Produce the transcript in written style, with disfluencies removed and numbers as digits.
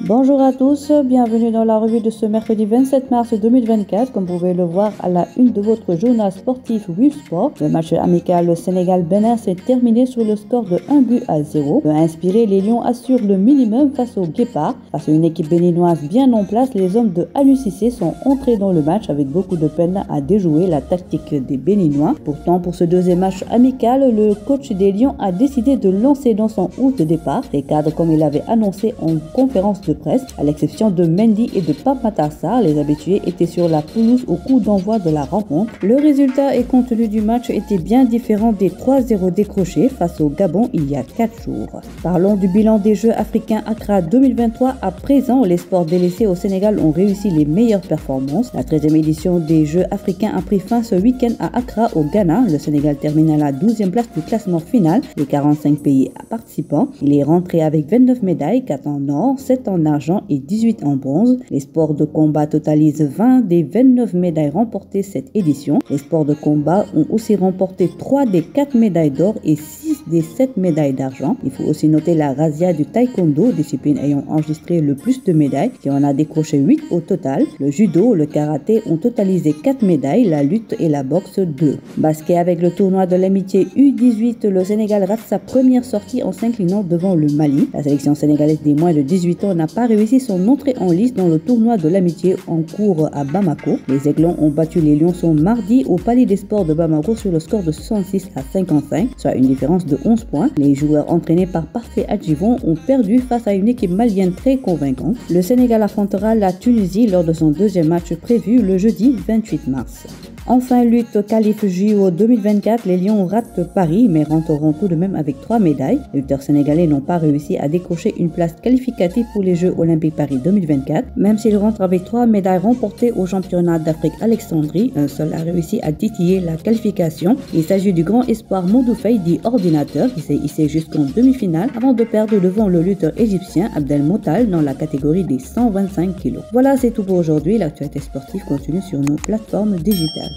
Bonjour à tous, bienvenue dans la revue de ce mercredi 27 mars 2024. Comme vous pouvez le voir à la une de votre journal sportif Sport, le match amical Sénégal-Bénin s'est terminé sur le score de 1-0. Inspiré, les Lions assurent le minimum face aux Guépards. Face à une équipe béninoise bien en place, les hommes de Aliou Cissé sont entrés dans le match avec beaucoup de peine à déjouer la tactique des Béninois. Pourtant, pour ce deuxième match amical, le coach des Lions a décidé de lancer dans son 11 de départ les cadres comme il avait annoncé en conférence de presse. À l'exception de Mendy et de Pape Matar Sarr, les habitués étaient sur la pelouse au coup d'envoi de la rencontre. Le résultat et contenu du match était bien différent des 3-0 décrochés face au Gabon il y a 4 jours. Parlons du bilan des Jeux africains Accra 2023. À présent, les sports délaissés au Sénégal ont réussi les meilleures performances. La 13e édition des Jeux africains a pris fin ce week-end à Accra au Ghana. Le Sénégal termine à la 12e place du classement final des 45 pays participants. Il est rentré avec 29 médailles, 4 en or, 7 en argent et 18 en bronze. Les sports de combat totalisent 20 des 29 médailles remportées cette édition. Les sports de combat ont aussi remporté 3 des 4 médailles d'or et 6 des 7 médailles d'argent. Il faut aussi noter la razzia du taekwondo, discipline ayant enregistré le plus de médailles, qui en a décroché 8 au total. Le judo, le karaté ont totalisé 4 médailles, la lutte et la boxe 2. Basket avec le tournoi de l'amitié U18, le Sénégal rate sa première sortie en s'inclinant devant le Mali. La sélection sénégalaise des moins de 18 ans n'a pas réussi son entrée en lice dans le tournoi de l'amitié en cours à Bamako. Les Aiglons ont battu les Lionceaux mardi au Palais des Sports de Bamako sur le score de 66 à 55, soit une différence de 11 points. Les joueurs entraînés par Parfait Adjivon ont perdu face à une équipe malienne très convaincante. Le Sénégal affrontera la Tunisie lors de son deuxième match prévu le jeudi 28 mars. Enfin, lutte qualif JO 2024, les Lions ratent Paris mais rentreront tout de même avec 3 médailles. Les lutteurs sénégalais n'ont pas réussi à décrocher une place qualificative pour les Jeux Olympiques Paris 2024, même s'ils rentrent avec 3 médailles remportées au championnat d'Afrique Alexandrie. Un seul a réussi à titiller la qualification. Il s'agit du grand espoir Modou Faye dit Ordinateur qui s'est hissé jusqu'en demi-finale avant de perdre devant le lutteur égyptien Abdel Mottal dans la catégorie des 125 kg. Voilà, c'est tout pour aujourd'hui. L'actualité sportive continue sur nos plateformes digitales.